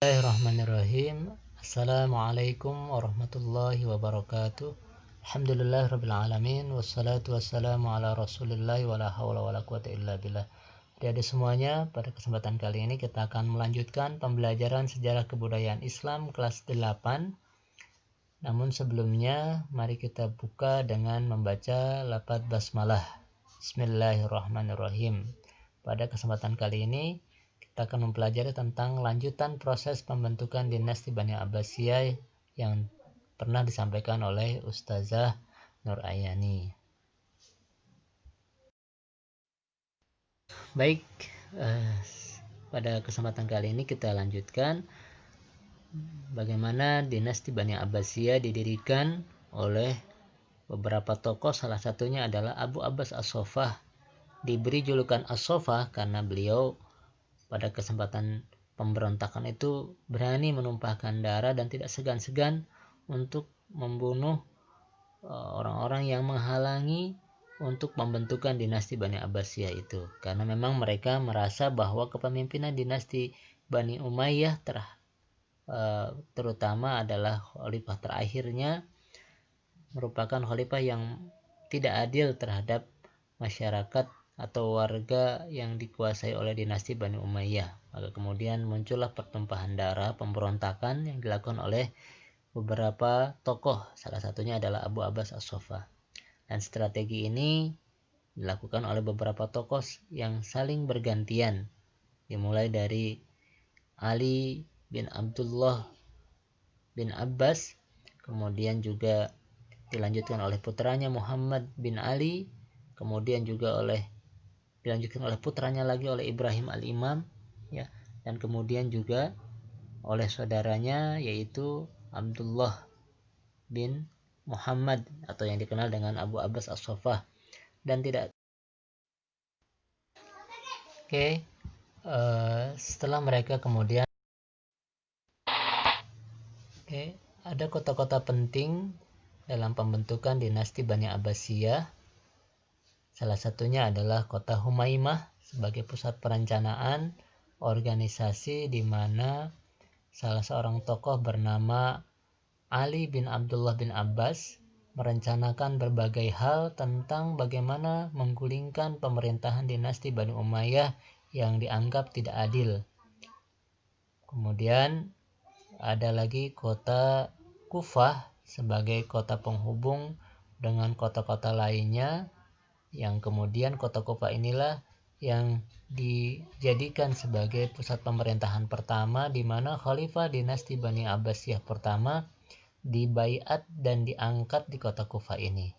Bismillahirrahmanirrahim. Assalamualaikum warahmatullahi wabarakatuh. Alhamdulillah rabbil alamin wassalatu wassalamu ala Rasulillah wala haula wala quwata illa billah. Adik-adik semuanya, pada kesempatan kali ini kita akan melanjutkan pembelajaran sejarah kebudayaan Islam kelas 8. Namun sebelumnya mari kita buka dengan membaca lafaz basmalah. Bismillahirrahmanirrahim. Pada kesempatan kali ini kita akan mempelajari tentang lanjutan proses pembentukan dinasti Bani Abbasiyah yang pernah disampaikan oleh Ustazah Nur Ayani. Baik, pada kesempatan kali ini kita lanjutkan bagaimana dinasti Bani Abbasiyah didirikan oleh beberapa tokoh. Salah satunya adalah Abu Abbas As-Soffah. Diberi julukan As-Soffah karena beliau pada kesempatan pemberontakan itu berani menumpahkan darah dan tidak segan-segan untuk membunuh orang-orang yang menghalangi untuk pembentukan dinasti Bani Abbasiyah itu, karena memang mereka merasa bahwa kepemimpinan dinasti Bani Umayyah terutama adalah khalifah terakhirnya merupakan khalifah yang tidak adil terhadap masyarakat atau warga yang dikuasai oleh dinasti Bani Umayyah. Maka kemudian muncullah pertumpahan darah, pemberontakan yang dilakukan oleh beberapa tokoh, salah satunya adalah Abu Abbas As-Soffah. Dan strategi ini dilakukan oleh beberapa tokoh yang saling bergantian, dimulai dari Ali bin Abdullah bin Abbas, kemudian juga dilanjutkan oleh putranya Muhammad bin Ali, kemudian juga dilanjutkan oleh putranya lagi oleh Ibrahim al-Imam, ya, dan kemudian juga oleh saudaranya yaitu Abdullah bin Muhammad atau yang dikenal dengan Abu Abbas As-Soffah. Dan setelah mereka kemudian ada kota-kota penting dalam pembentukan dinasti Bani Abbasiyah. Salah satunya adalah kota Humaimah sebagai pusat perencanaan organisasi di mana salah seorang tokoh bernama Ali bin Abdullah bin Abbas merencanakan berbagai hal tentang bagaimana menggulingkan pemerintahan dinasti Bani Umayyah yang dianggap tidak adil. Kemudian ada lagi kota Kufah sebagai kota penghubung dengan kota-kota lainnya, yang kemudian kota Kufah inilah yang dijadikan sebagai pusat pemerintahan pertama di mana khalifah dinasti Bani Abbasiyah pertama dibaiat dan diangkat di kota Kufah ini.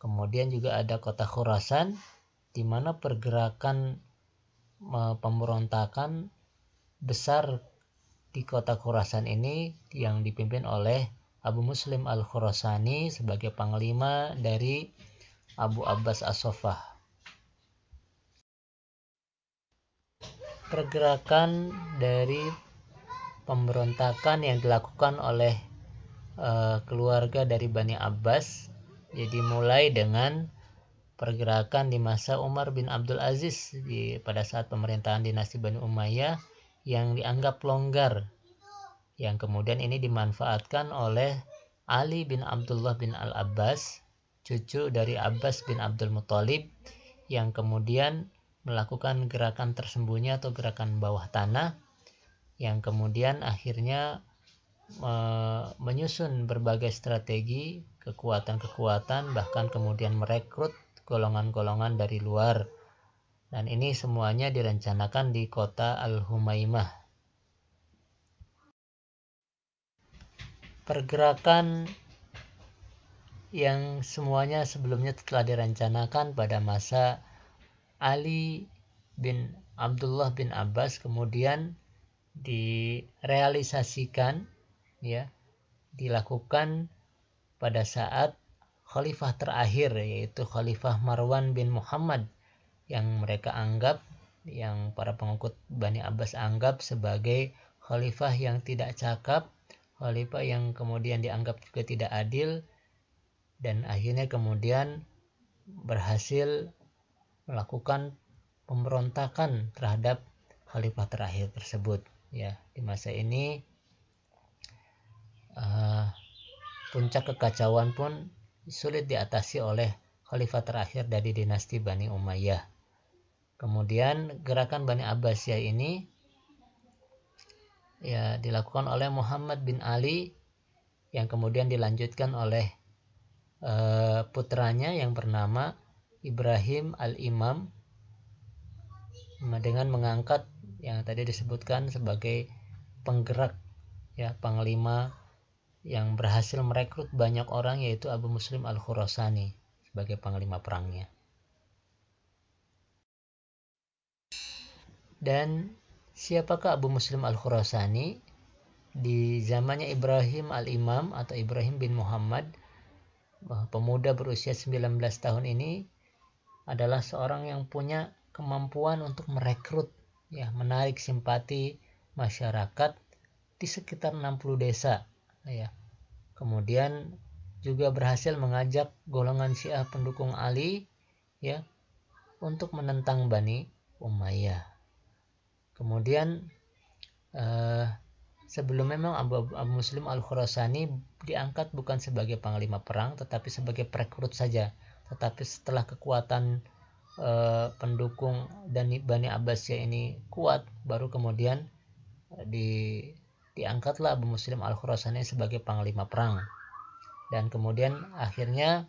Kemudian juga ada kota Khurasan di mana pergerakan pemberontakan besar di kota Khurasan ini yang dipimpin oleh Abu Muslim Al-Khurasani sebagai panglima dari Abu Abbas As-Soffah. Pergerakan dari pemberontakan yang dilakukan oleh keluarga dari Bani Abbas jadi mulai dengan pergerakan di masa Umar bin Abdul Aziz pada saat pemerintahan dinasti Bani Umayyah yang dianggap longgar, yang kemudian ini dimanfaatkan oleh Ali bin Abdullah bin Al-Abbas, cucu dari Abbas bin Abdul Muthalib, yang kemudian melakukan gerakan tersembunyi atau gerakan bawah tanah, yang kemudian akhirnya menyusun berbagai strategi, kekuatan-kekuatan, bahkan kemudian merekrut golongan-golongan dari luar. Dan ini semuanya direncanakan di kota Al-Humaimah. Pergerakan yang semuanya sebelumnya telah direncanakan pada masa Ali bin Abdullah bin Abbas kemudian direalisasikan, ya, dilakukan pada saat khalifah terakhir yaitu Khalifah Marwan bin Muhammad, yang mereka anggap, yang para pengikut Bani Abbas anggap sebagai khalifah yang tidak cakap, khalifah yang kemudian dianggap juga tidak adil, dan akhirnya kemudian berhasil melakukan pemberontakan terhadap khalifah terakhir tersebut. Ya, di masa ini puncak kekacauan pun sulit diatasi oleh khalifah terakhir dari dinasti Bani Umayyah. Kemudian gerakan Bani Abbasiyah ini ya dilakukan oleh Muhammad bin Ali yang kemudian dilanjutkan oleh putranya yang bernama Ibrahim al-Imam dengan mengangkat yang tadi disebutkan sebagai penggerak ya panglima yang berhasil merekrut banyak orang, yaitu Abu Muslim al-Khurasani sebagai panglima perangnya. Dan siapakah Abu Muslim al-Khurasani? Di zamannya Ibrahim al-Imam atau Ibrahim bin Muhammad, pemuda berusia 19 tahun ini adalah seorang yang punya kemampuan untuk merekrut ya, menarik simpati masyarakat di sekitar 60 desa ya. Kemudian juga berhasil mengajak golongan Syiah pendukung Ali ya untuk menentang Bani Umayyah. Kemudian sebelum memang Abu Muslim al-Khurasani diangkat bukan sebagai panglima perang tetapi sebagai perekrut saja. Tetapi setelah kekuatan pendukung dan Bani Abbasiyah ini kuat, baru kemudian diangkatlah Abu Muslim al-Khurasani sebagai panglima perang. Dan kemudian akhirnya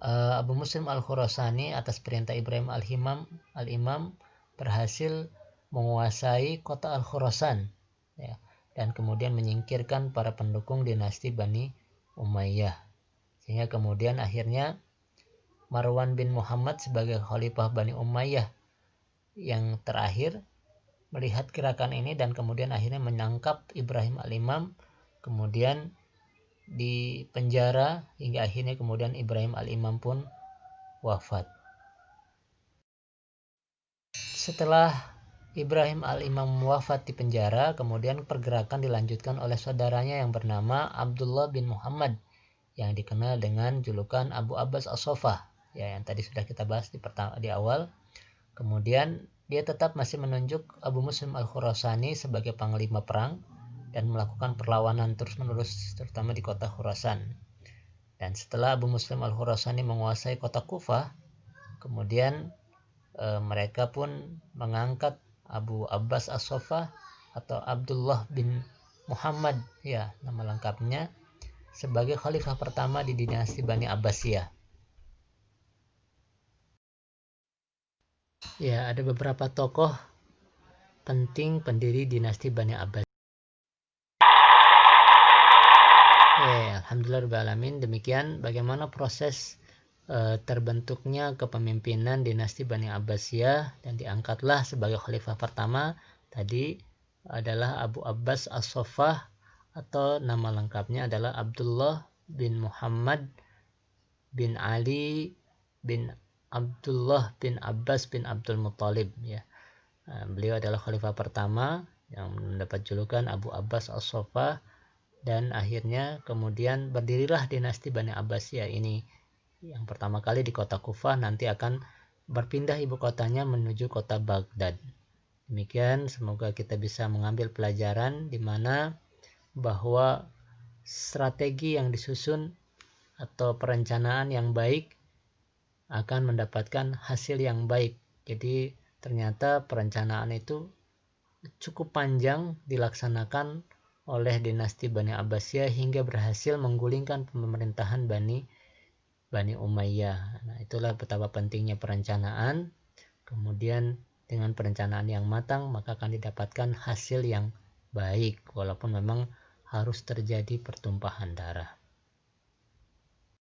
Abu Muslim al-Khurasani atas perintah Ibrahim al-Imam berhasil menguasai kota Al-Khurasan ya, dan kemudian menyingkirkan para pendukung dinasti Bani Umayyah, sehingga kemudian akhirnya Marwan bin Muhammad sebagai khalifah Bani Umayyah yang terakhir melihat gerakan ini dan kemudian akhirnya menangkap Ibrahim al-Imam, kemudian di penjara hingga akhirnya kemudian Ibrahim al-Imam pun wafat. Setelah Ibrahim al-Imam wafat di penjara, kemudian pergerakan dilanjutkan oleh saudaranya yang bernama Abdullah bin Muhammad yang dikenal dengan julukan Abu Abbas as-Saffah ya, yang tadi sudah kita bahas di awal. Kemudian dia tetap masih menunjuk Abu Muslim al-Khurasani sebagai panglima perang dan melakukan perlawanan terus-menerus terutama di kota Khurasan. Dan setelah Abu Muslim al-Khurasani menguasai kota Kufah, kemudian mereka pun mengangkat Abu Abbas as-Saffah atau Abdullah bin Muhammad ya nama lengkapnya sebagai khalifah pertama di dinasti Bani Abbasiyah. Ya, ada beberapa tokoh penting pendiri dinasti Bani Abbas. Alhamdulillahirrahmanirrahim. Demikian bagaimana proses terbentuknya kepemimpinan dinasti Bani Abbasiyah, dan diangkatlah sebagai khalifah pertama tadi adalah Abu Abbas as-Saffah atau nama lengkapnya adalah Abdullah bin Muhammad bin Ali bin Abdullah bin Abbas bin Abdul Muttalib ya. Beliau adalah khalifah pertama yang mendapat julukan Abu Abbas as-Saffah, dan akhirnya kemudian berdirilah dinasti Bani Abbasiyah ini yang pertama kali di kota Kufah, nanti akan berpindah ibu kotanya menuju kota Baghdad. Demikian, semoga kita bisa mengambil pelajaran di mana bahwa strategi yang disusun atau perencanaan yang baik akan mendapatkan hasil yang baik. Jadi ternyata perencanaan itu cukup panjang dilaksanakan oleh dinasti Bani Abbasiyah hingga berhasil menggulingkan pemerintahan Bani Umayyah. Nah, itulah betapa pentingnya perencanaan. Kemudian dengan perencanaan yang matang maka akan didapatkan hasil yang baik walaupun memang harus terjadi pertumpahan darah.